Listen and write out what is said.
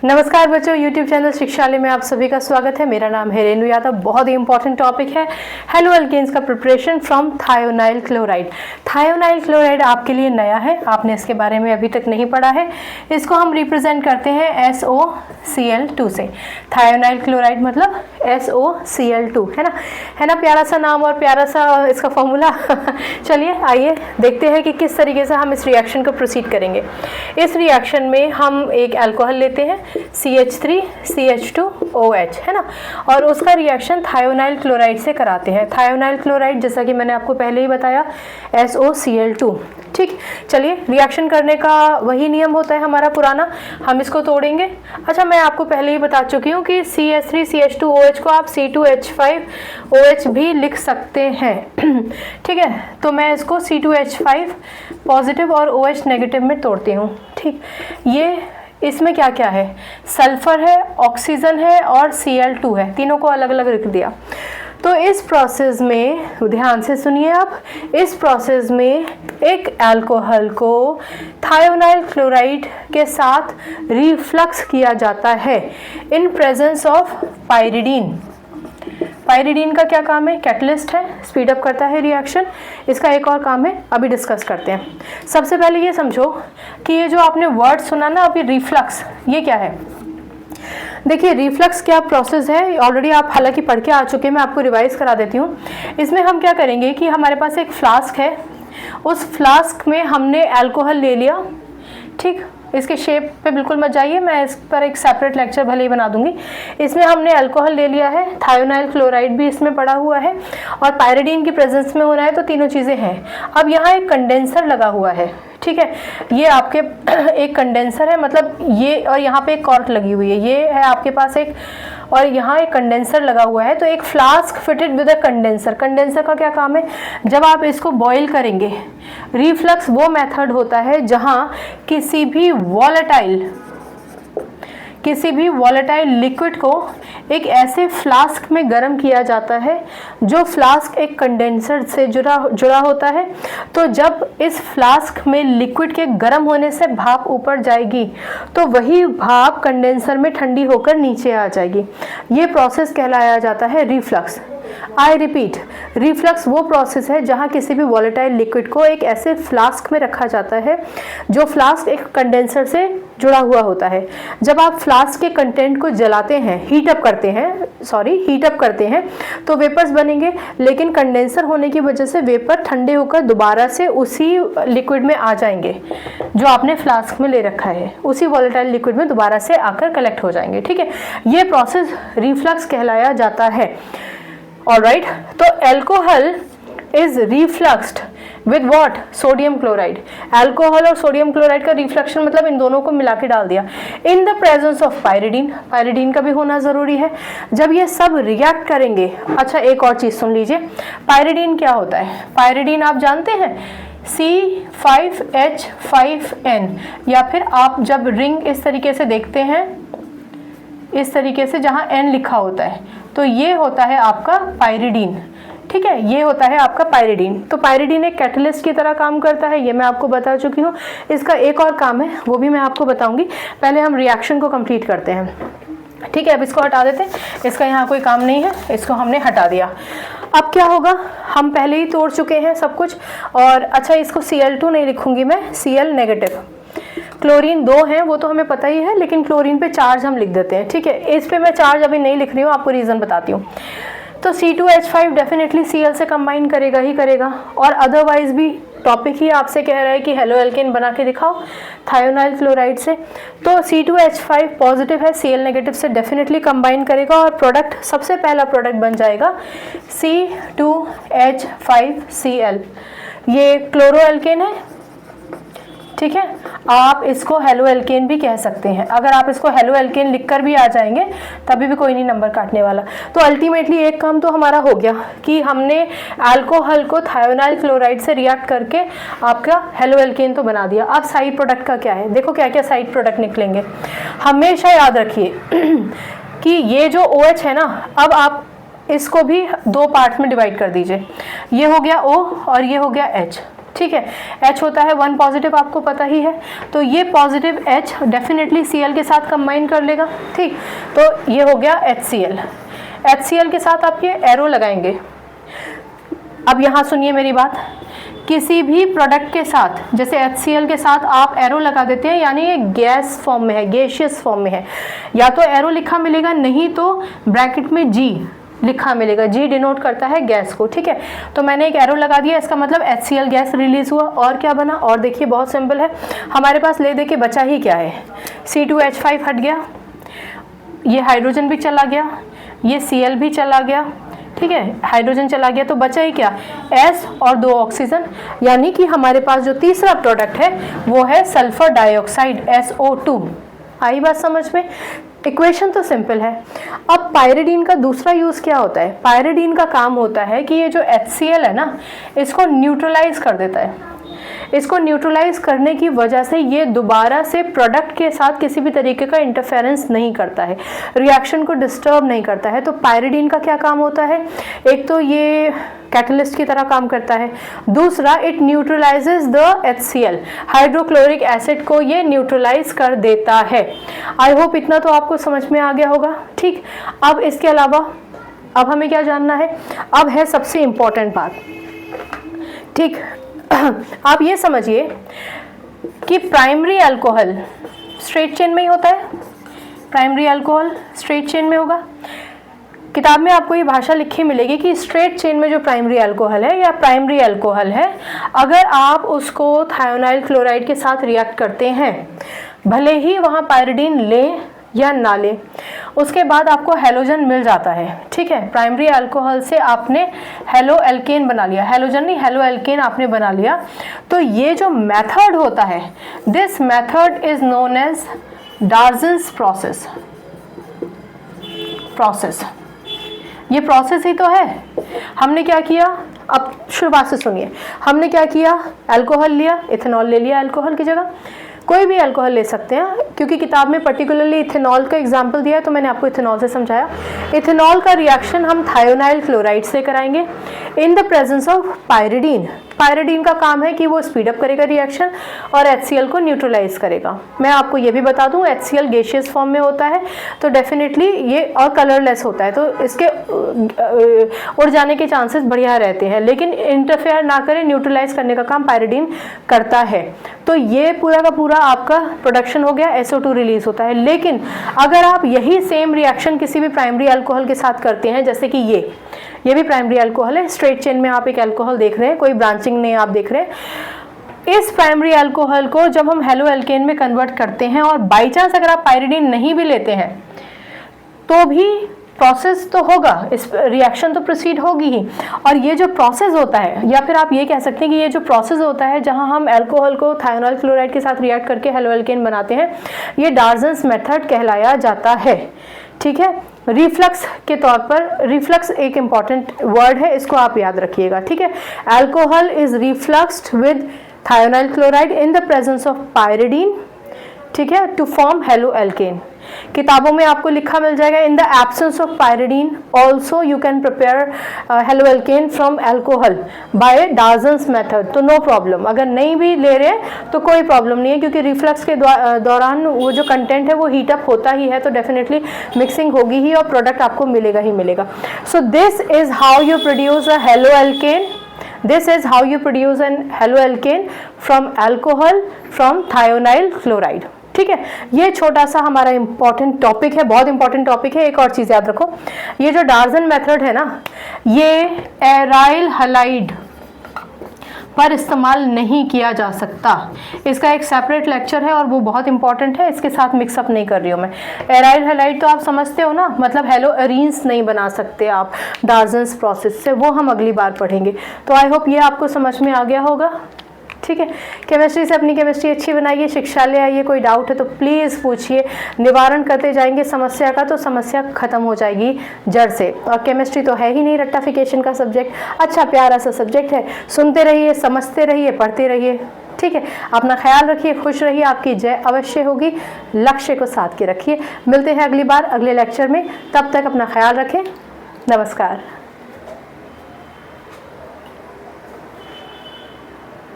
नमस्कार बच्चों, YouTube channel शिक्षालय में आप सभी का स्वागत है। मेरा नाम है रेणु यादव। बहुत ही इंपॉर्टेंट टॉपिक है हेलो एल्केन्स का preparation from thionyl chloride. Thionyl chloride आपके लिए नया है, आपने इसके बारे में अभी तक नहीं पढ़ा है। इसको हम रिप्रेजेंट करते हैं SOCl2 से। थायोनाइल क्लोराइड मतलब SOCl2 है ना प्यारा सा नाम और प्यारा सा इसका फॉर्मूला। चलिए आइए देखते हैं कि किस तरीके से हम इस रिएक्शन को प्रोसीड करेंगे। इस रिएक्शन में हम एक अल्कोहल लेते हैं CH3CH2OH, है ना, और उसका रिएक्शन थायोनाइल क्लोराइड से कराते हैं। थायोनाइल क्लोराइड जैसा कि मैंने आपको पहले ही बताया SOCl2। ठीक, चलिए रिएक्शन करने का वही नियम होता है हमारा पुराना, हम इसको तोड़ेंगे। अच्छा, मैं आपको पहले ही बता चुकी हूँ कि CH3CH2OH को आप C2H5OH भी लिख सकते हैं। ठीक है, तो मैं इसको C2H5 पॉजिटिव और OH नेगेटिव में तोड़ती हूँ। ठीक, ये इसमें क्या क्या है, सल्फर है, ऑक्सीजन है और Cl2 है, तीनों को अलग अलग लिख दिया। तो इस प्रोसेस में ध्यान से सुनिए आप, इस प्रोसेस में एक अल्कोहल को थायोनाइल क्लोराइड के साथ रिफ्लक्स किया जाता है in presence of pyridine. Pyridine का क्या काम है, कैटलिस्ट है, स्पीड अप करता है रिएक्शन। इसका एक और काम है, अभी डिस्कस करते हैं। सबसे पहले ये समझो कि ये जो आपने वर्ड सुना ना अभी, रिफ्लक्स, ये क्या है। देखिए रिफ्लक्स क्या प्रोसेस है, ऑलरेडी आप हालांकि पढ़ के आ चुके हैं, मैं आपको रिवाइज करा देती हूँ। इसमें हम क्या करेंगे कि हमारे पास एक फ्लास्क है, उस फ्लास्क में हमने अल्कोहल ले लिया। ठीक, इसके शेप पे बिल्कुल मत जाइए, मैं इस पर एक सेपरेट लेक्चर भले ही बना दूंगी। इसमें हमने अल्कोहल ले लिया है, थायोनाइल क्लोराइड भी इसमें पड़ा हुआ है और पाइरिडीन की प्रेजेंस में होना है, तो तीनों चीज़ें हैं। अब यहाँ एक कंडेंसर लगा हुआ है, ठीक है, ये आपके एक कंडेंसर है, मतलब ये, और यहाँ पे एक कॉर्क लगी हुई है, ये है आपके पास एक, और यहाँ एक कंडेंसर लगा हुआ है। तो एक flask fitted with a condenser. Condenser का क्या काम है, जब आप इसको बॉईल करेंगे, रिफ्लक्स वो मेथड होता है जहाँ किसी भी वॉलेटाइल लिक्विड को एक ऐसे फ्लास्क में गर्म किया जाता है जो फ्लास्क एक कंडेंसर से जुड़ा होता है। तो जब इस फ्लास्क में लिक्विड के गर्म होने से भाप ऊपर जाएगी तो वही भाप कंडेंसर में ठंडी होकर नीचे आ जाएगी। ये प्रोसेस कहलाया जाता है रिफ्लक्स। आई रिपीट, रिफ्लक्स वो प्रोसेस है जहाँ किसी भी वॉलेटाइल लिक्विड को एक ऐसे फ्लास्क में रखा जाता है जो फ्लास्क एक कंडेंसर से जुड़ा हुआ होता है। जब आप फ्लास्क के कंटेंट को जलाते हैं, हीट अप करते हैं तो वेपर्स बनेंगे, लेकिन कंडेंसर होने की वजह से वेपर ठंडे होकर दोबारा से उसी लिक्विड में आ जाएंगे जो आपने फ्लास्क में ले रखा है, उसी वॉलेटाइल लिक्विड में दोबारा से आकर कलेक्ट हो जाएंगे। ठीक है, ये प्रोसेस रिफ्लक्स कहलाया जाता है। ऑलराइट, तो alcohol is refluxed with what, sodium chloride. Alcohol और सोडियम क्लोराइड का रिफ्लेक्शन मतलब इन दोनों को मिला के डाल दिया in the presence of pyridine. Pyridine का भी होना जरूरी है जब ये सब रिएक्ट करेंगे। अच्छा, एक और चीज सुन लीजिए, पाइरिडीन क्या होता है। पाइरिडीन आप जानते हैं, C5H5N, या फिर आप जब रिंग इस तरीके से देखते हैं, इस तरीके से जहां N लिखा होता है, तो ये होता है आपका पाइरिडीन। ठीक है, ये होता है आपका पाइरिडीन। तो पाइरिडीन एक कैटलिस्ट की तरह काम करता है, ये मैं आपको बता चुकी हूँ। इसका एक और काम है, वो भी मैं आपको बताऊंगी। पहले हम रिएक्शन को कंप्लीट करते हैं। ठीक है, अब इसको हटा देते हैं, इसका यहाँ कोई काम नहीं है, इसको हमने हटा दिया। अब क्या होगा, हम पहले ही तोड़ चुके हैं सब कुछ। और अच्छा, इसको Cl2 नहीं लिखूंगी मैं, Cl नेगेटिव। क्लोरीन 2 है, वो तो हमें पता ही है, लेकिन क्लोरीन पे चार्ज हम लिख देते हैं। ठीक है, इस पे मैं चार्ज अभी नहीं लिख रही हूँ, आपको रीज़न बताती हूँ। तो C2H5 डेफिनेटली Cl से कंबाइन करेगा ही करेगा, और अदरवाइज भी टॉपिक ही आपसे कह रहा है कि हेलो एल्केन बना के दिखाओ थायोनाइल क्लोराइड से। तो C2H5 पॉजिटिव है, Cl नेगेटिव से डेफिनेटली कंबाइन करेगा, और प्रोडक्ट, सबसे पहला प्रोडक्ट बन जाएगा C2H5Cl। ये क्लोरो एल्केन है। ठीक है, आप इसको हेलो एल्केन भी कह सकते हैं। अगर आप इसको हेलो एल्केन लिखकर भी आ जाएंगे तभी भी कोई नहीं नंबर काटने वाला। तो अल्टीमेटली एक काम तो हमारा हो गया कि हमने अल्कोहल को थायोनाइल क्लोराइड से रिएक्ट करके आपका हेलो एल्केन तो बना दिया। अब साइड प्रोडक्ट का क्या है, देखो क्या क्या साइड प्रोडक्ट निकलेंगे। हमेशा याद रखिए कि ये जो OH है ना, अब आप इसको भी 2 पार्ट में डिवाइड कर दीजिए। ये हो गया O और ये हो गया H। ठीक है। H होता है 1 पॉजिटिव, आपको पता ही है, तो ये पॉजिटिव H डेफिनेटली Cl के साथ कंबाइन कर लेगा, ठीक। तो ये हो गया HCl। HCl के साथ आप ये एरो लगाएंगे। अब यहाँ सुनिए मेरी बात, किसी भी प्रोडक्ट के साथ जैसे HCl के साथ आप एरो लगा देते हैं, यानी ये गैस फॉर्म में है, गैसियस फॉर्म में है, या तो एरो लिखा मिलेगा, नहीं तो ब्रैकेट में G लिखा मिलेगा। G डिनोट करता है गैस को, ठीक है। तो मैंने एक एरो लगा दिया, इसका मतलब HCl गैस रिलीज हुआ। और क्या बना, और देखिए बहुत सिंपल है, हमारे पास ले दे के बचा ही क्या है, C2H5 हट गया, ये हाइड्रोजन भी चला गया, ये Cl भी चला गया, ठीक है, हाइड्रोजन चला गया, तो बचा ही क्या, S और 2 ऑक्सीजन, यानी कि हमारे पास जो तीसरा प्रोडक्ट है वो है सल्फर डाइऑक्साइड SO2। आई बात समझ में? इक्वेशन तो सिंपल है। अब पायरिडीन का दूसरा यूज़ क्या होता है, पायरिडीन का काम होता है कि ये जो HCl है ना, इसको न्यूट्रलाइज कर देता है। इसको न्यूट्रलाइज करने की वजह से ये दोबारा से प्रोडक्ट के साथ किसी भी तरीके का इंटरफेरेंस नहीं करता है, रिएक्शन को डिस्टर्ब नहीं करता है। तो पायरिडीन का क्या काम होता है, एक तो ये कैटलिस्ट की तरह काम करता है, दूसरा it neutralises the HCl, hydrochloric acid को ये न्यूट्रलाइज कर देता है। आई होप इतना तो आपको समझ में आ गया होगा, ठीक। अब इसके अलावा अब हमें क्या जानना है, अब है सबसे इम्पोर्टेंट बात, ठीक। आप ये समझिए कि प्राइमरी अल्कोहल स्ट्रेट चेन में ही होता है, प्राइमरी अल्कोहल स्ट्रेट चेन में होगा। किताब में आपको ये भाषा लिखी मिलेगी कि स्ट्रेट चेन में जो प्राइमरी अल्कोहल है या प्राइमरी अल्कोहल है, अगर आप उसको थायोनाइल क्लोराइड के साथ रिएक्ट करते हैं, भले ही वहाँ पायरिडीन लें या ना लें, उसके बाद आपको हेलोजन मिल जाता है, ठीक है। प्राइमरी अल्कोहल से आपने हेलो एल्केन बना लिया, हेलोजन नहीं हेलो एल्केन आपने बना लिया। तो ये जो मेथड होता है, this method is known as Darzens process. ये प्रोसेस ही तो है। हमने क्या किया, अब शुरुआत से सुनिए, हमने क्या किया, अल्कोहल लिया, इथेनॉल ले लिया अल्कोहल की जगह, कोई भी अल्कोहल ले सकते हैं, क्योंकि किताब में पर्टिकुलरली इथेनॉल का एग्जाम्पल दिया है तो मैंने आपको इथेनॉल से समझाया। इथेनॉल का रिएक्शन हम थायोनाइल क्लोराइड से कराएंगे इन the presence of pyridine. Pyridine का काम है कि वो स्पीड अप करेगा रिएक्शन और HCl को न्यूट्रलाइज करेगा। मैं आपको ये भी बता दूं, HCl गैसियस फॉर्म में होता है तो डेफिनेटली ये और कलरलेस होता है, तो इसके उड़ जाने के चांसेस बढ़िया रहते हैं, लेकिन इंटरफेयर ना करें, न्यूट्रलाइज करने का काम पायरिडीन करता है। तो ये पूरा का पूरा आपका प्रोडक्शन हो गया, SO2 रिलीज होता है। लेकिन अगर आप यही सेम रिएक्शन किसी भी प्राइमरी अल्कोहल के साथ करते हैं, जैसे कि ये भी प्राइमरी अल्कोहल है, स्ट्रेट चेन में आप एक अल्कोहल देख रहे हैं, कोई ब्रांचिंग नहीं आप देख रहे हैं। इस प्राइमरी अल्कोहल को जब हम हेलो एल्केन में कन्वर्ट करते हैं और बाई चांस अगर आप पायरिडीन नहीं भी लेते हैं तो भी प्रोसेस तो होगा, इस रिएक्शन तो प्रोसीड होगी ही। और ये जो प्रोसेस होता है, या फिर आप ये कह सकते हैं कि ये जो प्रोसेस होता है जहां हम अल्कोहल को थायोनाइल क्लोराइड के साथ रिएक्ट करके हेलो एल्केन बनाते हैं, ये डार्जन्स मेथड कहलाया जाता है, ठीक है। रिफ्लक्स के तौर पर, रिफ्लक्स एक इंपॉर्टेंट वर्ड है, इसको आप याद रखिएगा, ठीक है। Alcohol is refluxed with thionyl chloride in the presence of pyridine, ठीक है, टू फॉर्म हेलो एल्केन। किताबों में आपको लिखा मिल जाएगा, in the absence of pyridine also you can prepare halo alkane from alcohol by Darzens method. तो no problem, अगर नहीं भी ले रहे तो कोई प्रॉब्लम नहीं है, क्योंकि रिफ्लक्स के दौरान वो जो कंटेंट है वो हीट अप होता ही है, तो डेफिनेटली मिक्सिंग होगी ही और प्रोडक्ट आपको मिलेगा ही मिलेगा। So this is how you produce a halo alkane. This is how you produce an haloalkane from alcohol from thionyl chloride। ठीक है, ये छोटा सा हमारा इंपॉर्टेंट टॉपिक है, बहुत इंपॉर्टेंट टॉपिक है। एक और चीज़ याद रखो, ये जो डार्जन मेथड है ना, ये एराइल हलाइड पर इस्तेमाल नहीं किया जा सकता। इसका एक सेपरेट लेक्चर है और वो बहुत इंपॉर्टेंट है, इसके साथ मिक्सअप नहीं कर रही हूँ मैं। एराइल हैलाइड तो आप समझते हो ना, मतलब हेलो एरीन्स नहीं बना सकते आप डार्जन्स प्रोसेस से, वो हम अगली बार पढ़ेंगे। तो आई होप ये आपको समझ में आ गया होगा, ठीक है। केमिस्ट्री से अपनी केमिस्ट्री अच्छी बनाइए, शिक्षा ले आइए। कोई डाउट है तो प्लीज़ पूछिए, निवारण करते जाएंगे समस्या का तो समस्या खत्म हो जाएगी जड़ से। और केमिस्ट्री तो है ही नहीं रट्टाफिकेशन का सब्जेक्ट, अच्छा प्यारा सा सब्जेक्ट है। सुनते रहिए, समझते रहिए, पढ़ते रहिए, ठीक है। अपना ख्याल रखिए, खुश रहिए, आपकी जय अवश्य होगी। लक्ष्य को साथ के रखिए। मिलते हैं अगली बार अगले लेक्चर में, तब तक अपना ख्याल रखें। नमस्कार।